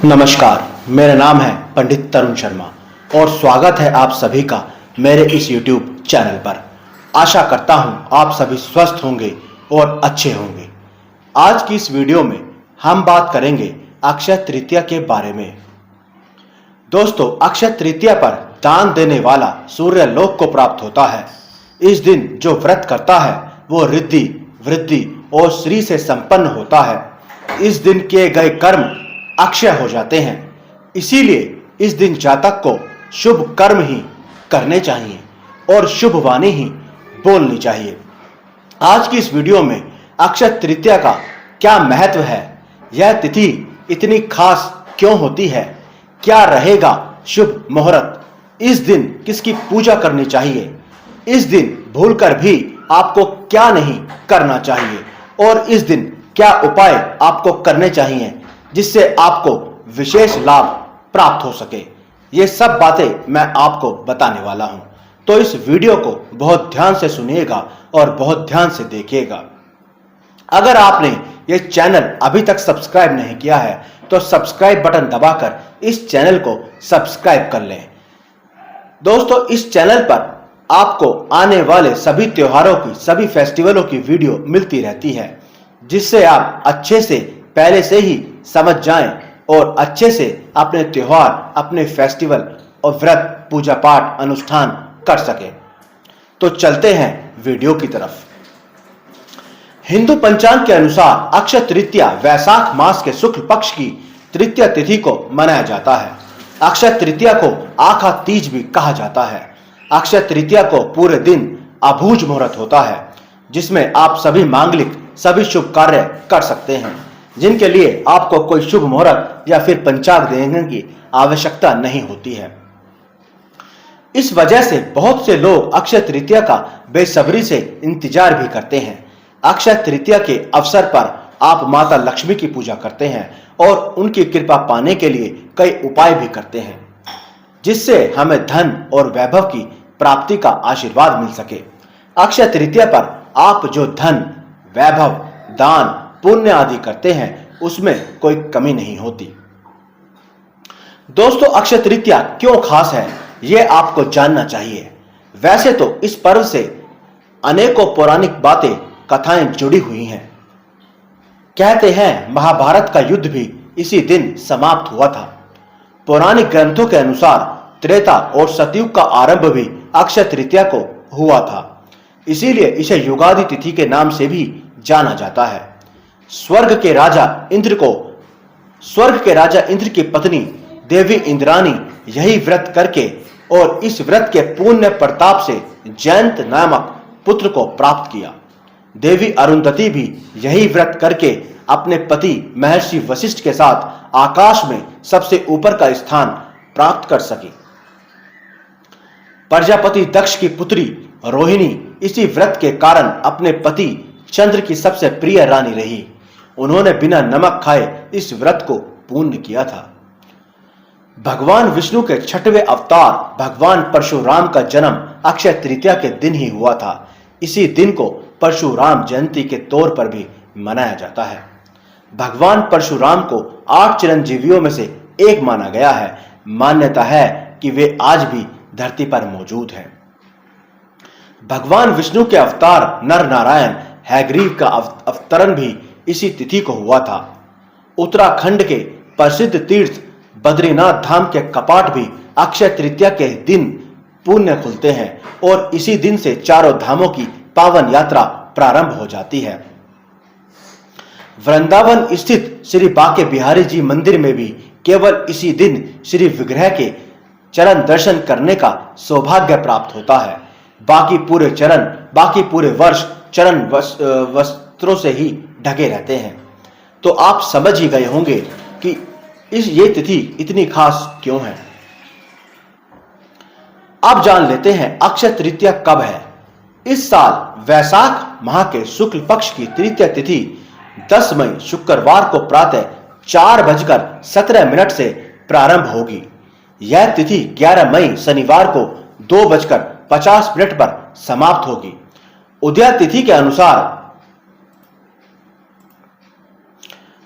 नमस्कार, मेरा नाम है पंडित तरुण शर्मा और स्वागत है आप सभी का मेरे इस YouTube चैनल पर। आशा करता हूं आप सभी स्वस्थ होंगे और अच्छे होंगे। आज की इस वीडियो में हम बात करेंगे अक्षय तृतीया के बारे में। दोस्तों, अक्षय तृतीया पर दान देने वाला सूर्य लोक को प्राप्त होता है। इस दिन जो व्रत करता है वो रिद्धि, वृद्धि और श्री से संपन्न होता है। इस दिन किए गए कर्म अक्षय हो जाते हैं। इसीलिए इस दिन जातक को शुभ कर्म ही करने चाहिए और शुभ वाणी ही बोलनी चाहिए। आज की इस वीडियो में अक्षय तृतीया का क्या महत्व है, यह तिथि इतनी खास क्यों होती है, क्या रहेगा शुभ मुहूर्त, इस दिन किसकी पूजा करनी चाहिए, इस दिन भूलकर भी आपको क्या नहीं करना चाहिए और इस दिन क्या उपाय आपको करने चाहिए जिससे आपको विशेष लाभ प्राप्त हो सके, ये सब बातें मैं आपको बताने वाला हूं। तो इस वीडियो को बहुत ध्यान से सुनिएगा और बहुत ध्यान से देखिएगा। अगर आपने ये चैनल अभी तक सब्सक्राइब नहीं किया है तो सब्सक्राइब बटन दबाकर इस चैनल को सब्सक्राइब कर लें। दोस्तों, इस चैनल पर आपको आने वाले सभी त्योहारों की, सभी फेस्टिवलों की वीडियो मिलती रहती है, जिससे आप अच्छे से पहले से ही समझ जाएं और अच्छे से अपने त्योहार, अपने फेस्टिवल और व्रत, पूजा पाठ, अनुष्ठान कर सकें। तो चलते हैं वीडियो की तरफ। हिंदू पंचांग के अनुसार अक्षय तृतीया वैशाख मास के शुक्ल पक्ष की तृतीया तिथि को मनाया जाता है। अक्षय तृतीया को आखा तीज भी कहा जाता है। अक्षय तृतीया को पूरे दिन अबूझ मुहूर्त होता है, जिसमें आप सभी मांगलिक, सभी शुभ कार्य कर सकते हैं, जिनके लिए आपको कोई शुभ मुहूर्त या फिर पंचांग देखने की आवश्यकता नहीं होती है। इस वजह से बहुत से लोग अक्षय तृतीया का बेसब्री से इंतजार भी करते हैं। अक्षय तृतीया के अवसर पर आप माता लक्ष्मी की पूजा करते हैं और उनकी कृपा पाने के लिए कई उपाय भी करते हैं, जिससे हमें धन और वैभव की प्राप्ति का आशीर्वाद मिल सके। अक्षय तृतीया पर आप जो धन, वैभव, दान, पुण्य आदि करते हैं, उसमें कोई कमी नहीं होती। दोस्तों, अक्षय तृतीया क्यों खास है, यह आपको जानना चाहिए। वैसे तो इस पर्व से अनेकों पौराणिक बातें, कथाएं जुड़ी हुई हैं। कहते हैं महाभारत का युद्ध भी इसी दिन समाप्त हुआ था। पौराणिक ग्रंथों के अनुसार त्रेता और सतयुग का आरंभ भी अक्षय तृतीया को हुआ था। इसीलिए इसे युगादि तिथि के नाम से भी जाना जाता है। स्वर्ग के राजा इंद्र की पत्नी देवी इंद्राणी यही व्रत करके और इस व्रत के पुण्य प्रताप से जयंत नामक पुत्र को प्राप्त किया। देवी अरुंधति भी यही व्रत करके अपने पति महर्षि वशिष्ठ के साथ आकाश में सबसे ऊपर का स्थान प्राप्त कर सकी। प्रजापति दक्ष की पुत्री रोहिणी इसी व्रत के कारण अपने पति चंद्र की सबसे प्रिय रानी रही। उन्होंने बिना नमक खाए इस व्रत को पूर्ण किया था। भगवान विष्णु के 6वें अवतार भगवान परशुराम का जन्म अक्षय तृतीया के दिन ही हुआ था। इसी दिन को परशुराम जयंती के तौर पर भी मनाया जाता है। भगवान परशुराम को 8 चिरंजीवियों में से एक माना गया है। मान्यता है कि वे आज भी धरती पर मौजूद हैं। भगवान विष्णु के अवतार नर नारायण हयग्रीव का अवतरण भी इसी तिथि को हुआ था। उत्तराखंड के प्रसिद्ध तीर्थ बद्रीनाथ धाम के कपाट भी अक्षय तृतीया के दिन पुण्य खुलते हैं और इसी दिन से चारों धामों की पावन यात्रा प्रारंभ हो जाती है। वृंदावन स्थित श्री बांके बिहारी जी मंदिर में भी केवल इसी दिन श्री विग्रह के चरण दर्शन करने का सौभाग्य प्राप्त होता है। बाकी पूरे वर्ष चरण वस्त्रों से ही ढके रहते हैं। तो आप समझ ही गए होंगे कि ये तिथि इतनी खास क्यों है। अब जान लेते हैं अक्षय तृतीया कब है। इस साल वैशाख माह के शुक्ल पक्ष की तृतीया तिथि 10 मई शुक्रवार को प्रातः 4:17 से प्रारंभ होगी। यह तिथि 11 मई शनिवार को 2:50 पर समाप्त होगी। उदय तिथि के अनुसार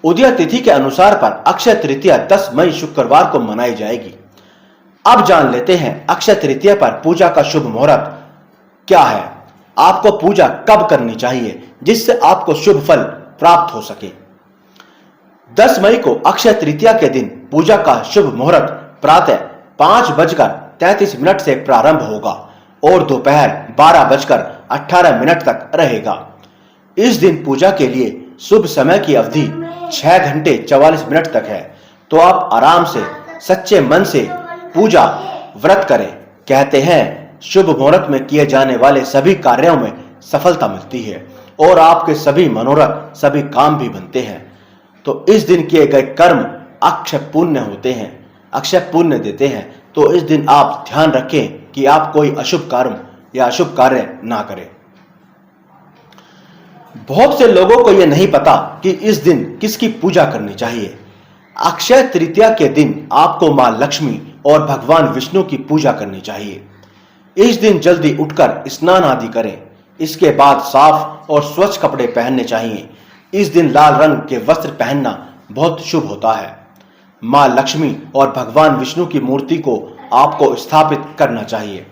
उदय तिथि के अनुसार पर अक्षय तृतीया 10 मई शुक्रवार को मनाई जाएगी। अब जान लेते हैं अक्षय तृतीया पर पूजा का शुभ मुहूर्त क्या है, आपको पूजा कब करनी चाहिए जिससे आपको शुभ फल प्राप्त हो सके। 10 मई को अक्षय तृतीया के दिन पूजा का शुभ मुहूर्त प्रातः 5:33 से प्रारंभ होगा और दोपहर 12:18 तक रहेगा। इस दिन पूजा के लिए शुभ समय की अवधि 6 घंटे 44 मिनट तक है, तो आप आराम से सच्चे मन से पूजा व्रत करें। कहते हैं शुभ मुहूर्त में किए जाने वाले सभी कार्यों में सफलता मिलती है और आपके सभी मनोरथ सभी काम भी बनते हैं। तो इस दिन किए गए कर्म अक्षय पुण्य होते हैं, अक्षय पुण्य देते हैं। तो इस दिन आप ध्यान रखें कि आप कोई अशुभ कर्म या अशुभ कार्य ना करें। बहुत से लोगों को यह नहीं पता कि इस दिन किसकी पूजा करनी चाहिए। अक्षय तृतीया के दिन आपको मां लक्ष्मी और भगवान विष्णु की पूजा करनी चाहिए। इस दिन जल्दी उठकर स्नान आदि करें। इसके बाद साफ और स्वच्छ कपड़े पहनने चाहिए। इस दिन लाल रंग के वस्त्र पहनना बहुत शुभ होता है। मां लक्ष्मी और भगवान विष्णु की मूर्ति को आपको स्थापित करना चाहिए।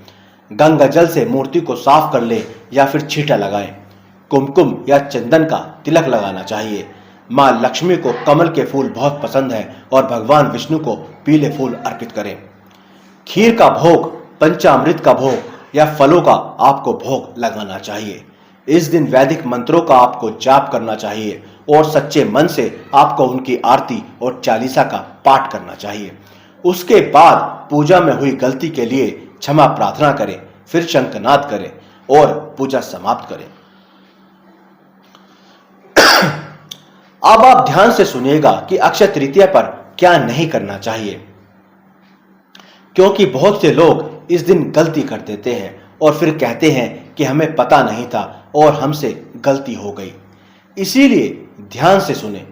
गंगा जल से मूर्ति को साफ कर ले या फिर छींटा लगाएं। कुमकुम या चंदन का तिलक लगाना चाहिए। मां लक्ष्मी को कमल के फूल बहुत पसंद है और भगवान विष्णु को पीले फूल अर्पित करें। खीर का भोग, पंचामृत का भोग या फलों का आपको भोग लगाना चाहिए। इस दिन वैदिक मंत्रों का आपको जाप करना चाहिए और सच्चे मन से आपको उनकी आरती और चालीसा का पाठ करना चाहिए। उसके बाद पूजा में हुई गलती के लिए क्षमा प्रार्थना करें, फिर शंखनाद करें और पूजा समाप्त करें। अब आप ध्यान से सुनिएगा कि अक्षय तृतीया पर क्या नहीं करना चाहिए, क्योंकि बहुत से लोग इस दिन गलती कर देते हैं और फिर कहते हैं कि हमें पता नहीं था और हमसे गलती हो गई। इसीलिए ध्यान से सुने।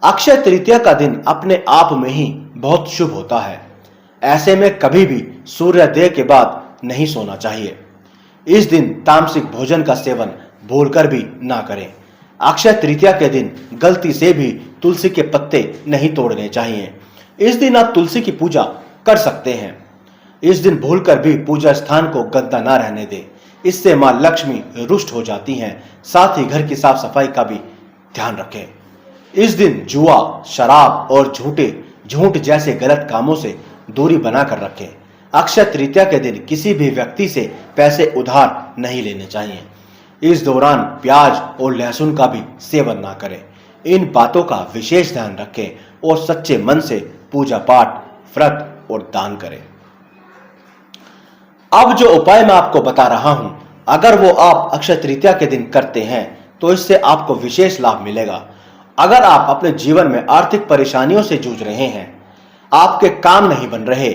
अक्षय तृतीया का दिन अपने आप में ही बहुत शुभ होता है। ऐसे में कभी भी सूर्योदय के बाद नहीं सोना चाहिए। इस दिन तामसिक भोजन का सेवन भूलकर भी ना करें। अक्षय तृतीया के दिन गलती से भी तुलसी के पत्ते नहीं तोड़ने चाहिए। इस दिन आप तुलसी की पूजा कर सकते हैं। इस दिन भूलकर भी पूजा स्थान को गंदा ना रहने दें, इससे मां लक्ष्मी रुष्ट हो जाती हैं। साथ ही घर की साफ सफाई का भी ध्यान रखें। इस दिन जुआ, शराब और झूठ जैसे गलत कामों से दूरी बनाकर रखें। अक्षय तृतीया के दिन किसी भी व्यक्ति से पैसे उधार नहीं लेने चाहिए। इस दौरान प्याज और लहसुन का भी सेवन ना करें। इन बातों का विशेष ध्यान रखें और सच्चे मन से पूजा पाठ, व्रत और दान करें। अब जो उपाय मैं आपको बता रहा हूं, अगर वो आप अक्षय तृतीया के दिन करते हैं तो इससे आपको विशेष लाभ मिलेगा। अगर आप अपने जीवन में आर्थिक परेशानियों से जूझ रहे हैं, आपके काम नहीं बन रहे,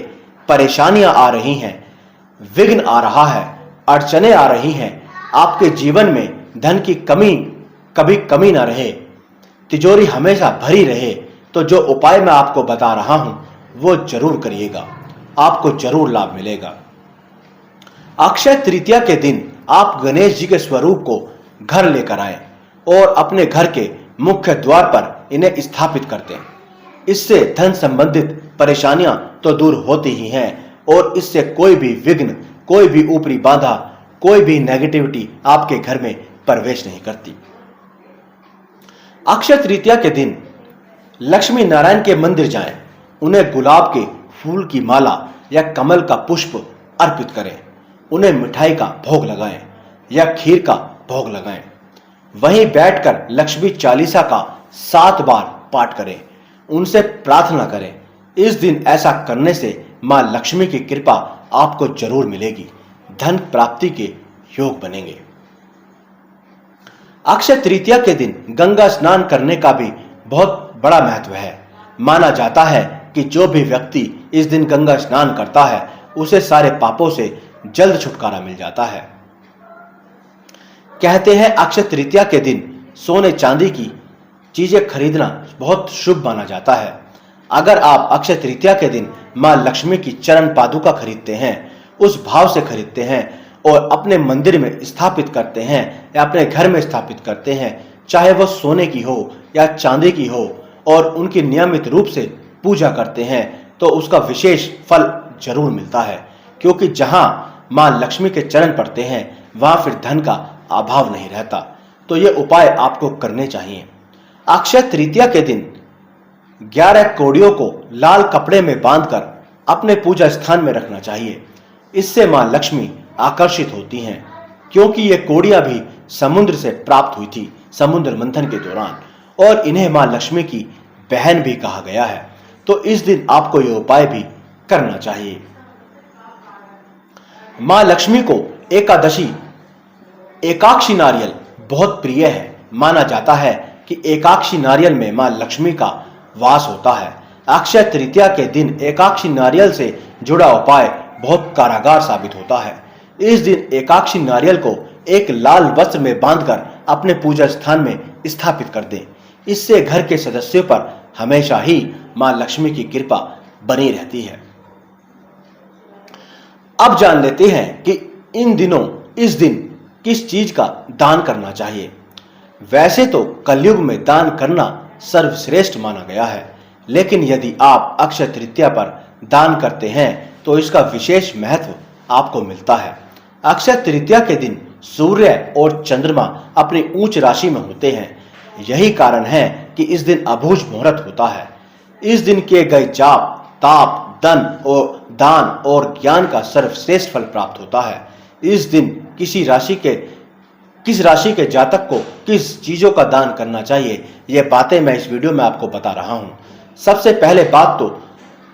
परेशानियां आ रही हैं, विघ्न आ रहा है, अड़चने आ रही हैं, आपके जीवन में धन की कभी कमी ना रहे, तिजोरी हमेशा भरी रहे, तो जो उपाय मैं आपको बता रहा हूं वो जरूर करिएगा, आपको जरूर लाभ मिलेगा। अक्षय तृतीया के दिन आप गणेश जी के स्वरूप को घर लेकर आएं और अपने घर के मुख्य द्वार पर इन्हें स्थापित करते हैं। इससे धन संबंधित परेशानियां तो दूर होती ही हैं और इससे कोई भी विघ्न, कोई भी ऊपरी बाधा, कोई भी नेगेटिविटी आपके घर में प्रवेश नहीं करती। अक्षय तृतीया के दिन लक्ष्मी नारायण के मंदिर जाएं, उन्हें गुलाब के फूल की माला या कमल का पुष्प अर्पित करें, उन्हें मिठाई का भोग लगाएं या खीर का भोग लगाएं। वहीं बैठकर लक्ष्मी चालीसा का 7 बार पाठ करें, उनसे प्रार्थना करें। इस दिन ऐसा करने से मां लक्ष्मी की कृपा आपको जरूर मिलेगी, धन प्राप्ति के योग बनेंगे। अक्षय तृतीया के दिन गंगा स्नान करने का भी बहुत बड़ा महत्व है। माना जाता है कि जो भी व्यक्ति इस दिन गंगा स्नान करता है उसे सारे पापों से जल्द छुटकारा मिल जाता है। कहते हैं अक्षय तृतीया के दिन सोने चांदी की चीजें खरीदना बहुत शुभ माना जाता है। अगर आप अक्षय तृतीया के दिन मां लक्ष्मी की चरण पादुका खरीदते हैं, उस भाव से खरीदते हैं और अपने मंदिर में स्थापित करते हैं या अपने घर में स्थापित करते हैं, चाहे वह सोने की हो या चांदी की हो, और उनकी नियमित रूप से पूजा करते हैं तो उसका विशेष फल जरूर मिलता है, क्योंकि जहां मां लक्ष्मी के चरण पड़ते हैं वहां फिर धन का अभाव नहीं रहता। तो ये उपाय आपको करने चाहिए। अक्षय तृतीया के दिन 11 कौड़ियों को लाल कपड़े में बांधकर अपने पूजा स्थान में रखना चाहिए। इससे मां लक्ष्मी आकर्षित होती हैं, क्योंकि ये कौड़ियां भी समुद्र से प्राप्त हुई थी समुद्र मंथन के दौरान, और इन्हें मां लक्ष्मी की बहन भी कहा गया है। तो इस दिन आपको ये उपाय भी करना चाहिए। मां लक्ष्मी को एकाक्षी नारियल बहुत प्रिय है। माना जाता है कि एकाक्षी नारियल में मां लक्ष्मी का वास होता है। अक्षय तृतीया के दिन एकाक्षी नारियल से जुड़ा उपाय बहुत कारागार साबित होता है। इस दिन एकाक्षी नारियल को एक लाल वस्त्र में बांधकर अपने पूजा स्थान में स्थापित कर दें। इससे घर के सदस्यों पर हमेशा ही मां लक्ष्मी की कृपा बनी रहती है। अब जान लेते हैं कि इस दिन किस चीज का दान करना चाहिए। वैसे तो कलयुग में दान करना सर्वश्रेष्ठ माना गया है, लेकिन यदि आप अक्षय तृतीया पर दान करते हैं तो इसका विशेष महत्व आपको मिलता है। अक्षय तृतीया के दिन सूर्य और चंद्रमा अपनी उच्च राशि में होते हैं। यही कारण है कि इस दिन अबूझ मुहूर्त होता है। इस दिन किए गए जाप, ताप, दान और ज्ञान का सर्वश्रेष्ठ फल प्राप्त होता है। इस दिन किस राशि के जातक को किस चीजों का दान करना चाहिए, ये बातें मैं इस वीडियो में आपको बता रहा हूं। सबसे पहले बात तो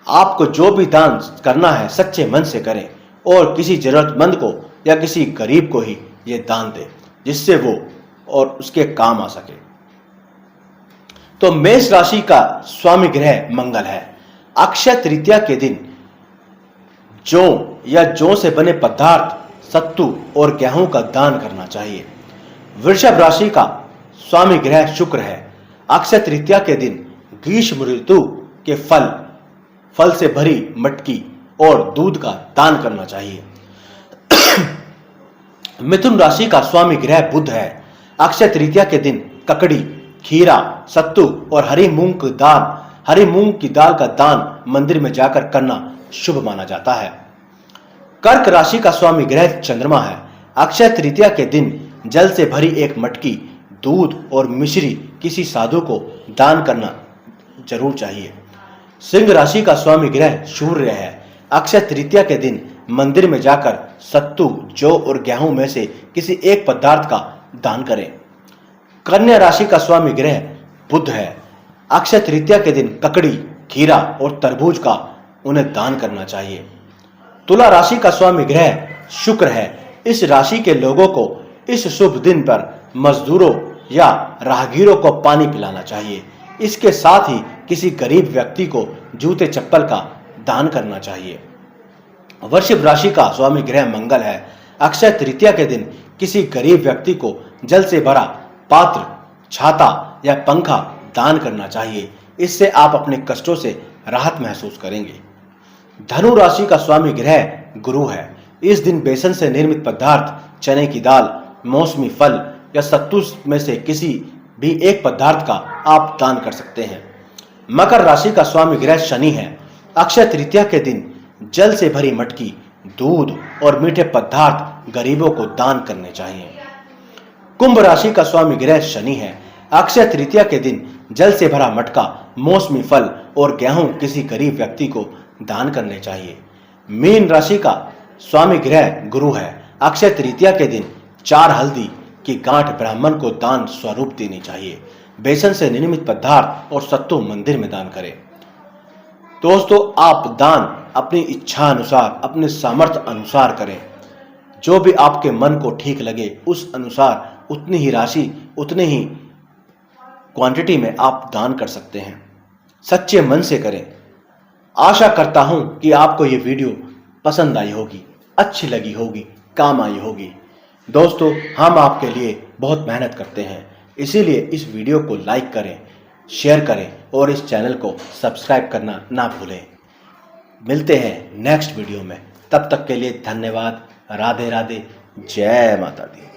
आपको जो भी दान करना है सच्चे मन से करें और किसी जरूरतमंद को या किसी गरीब को ही ये दान दें, जिससे वो और उसके काम आ सके। तो मेष राशि का स्वामी ग्रह मंगल है। अक्षय तृतीया के दिन जौ से बने पदार्थ, सत्तू और गेहूं का दान करना चाहिए। वृषभ राशि का स्वामी ग्रह शुक्र है। अक्षय तृतीया के दिन ग्रीष्म ऋतु के फल से भरी मटकी और दूध का दान करना चाहिए। मिथुन राशि का स्वामी ग्रह बुध है। अक्षय तृतीया के दिन ककड़ी, खीरा, सत्तू और हरी मूंग की दाल का दान मंदिर में जाकर करना शुभ माना जाता है। कर्क राशि का स्वामी ग्रह चंद्रमा है। अक्षय तृतीया के दिन जल से भरी एक मटकी, दूध और मिश्री किसी साधु को दान करना जरूर चाहिए। सिंह राशि का स्वामी ग्रह सूर्य है। अक्षय तृतीया के दिन मंदिर में जाकर सत्तू, जौ और गेहूं में से किसी एक पदार्थ का दान करें। कन्या राशि का स्वामी ग्रह बुध है। अक्षय तृतीया के दिन ककड़ी, खीरा और तरबूज का उन्हें दान करना चाहिए। तुला राशि का स्वामी ग्रह शुक्र है। इस राशि के लोगों को इस शुभ दिन पर मजदूरों या राहगीरों को पानी पिलाना चाहिए। इसके साथ ही किसी गरीब व्यक्ति को जूते चप्पल का दान करना चाहिए। वृषभ राशि का स्वामी ग्रह मंगल है। अक्षय तृतीया के दिन किसी गरीब व्यक्ति को जल से भरा पात्र, छाता या पंखा दान करना चाहिए। इससे आप अपने कष्टों से राहत महसूस करेंगे। धनु राशि का स्वामी ग्रह गुरु है। इस दिन बेसन से निर्मित पदार्थ, चने की दाल, मौसमी फल या सत्तू में से किसी भी एक पदार्थ का आप दान कर सकते हैं। मकर राशि का स्वामी ग्रह शनि है। अक्षय तृतीया के दिन जल से भरी मटकी, दूध और मीठे पदार्थ गरीबों को दान करने चाहिए। कुंभ राशि का स्वामी ग्रह शनि है। अक्षय तृतीया के दिन जल से भरा मटका, मौसमी फल और गेहूं किसी गरीब व्यक्ति को दान करने चाहिए। मीन राशि का स्वामी ग्रह गुरु है। अक्षय तृतीया के दिन 4 हल्दी की गांठ ब्राह्मण को दान स्वरूप देनी चाहिए। बेसन से निर्मित पदार्थ और सत्तू मंदिर में दान करें। दोस्तों, आप दान अपनी इच्छा अनुसार, अपने सामर्थ्य अनुसार करें। जो भी आपके मन को ठीक लगे उस अनुसार उतनी ही राशि, उतने ही क्वांटिटी में आप दान कर सकते हैं। सच्चे मन से करें। आशा करता हूं कि आपको ये वीडियो पसंद आई होगी, अच्छी लगी होगी, काम आई होगी। दोस्तों, हम आपके लिए बहुत मेहनत करते हैं, इसीलिए इस वीडियो को लाइक करें, शेयर करें और इस चैनल को सब्सक्राइब करना ना भूलें। मिलते हैं नेक्स्ट वीडियो में। तब तक के लिए धन्यवाद। राधे राधे। जय माता दी।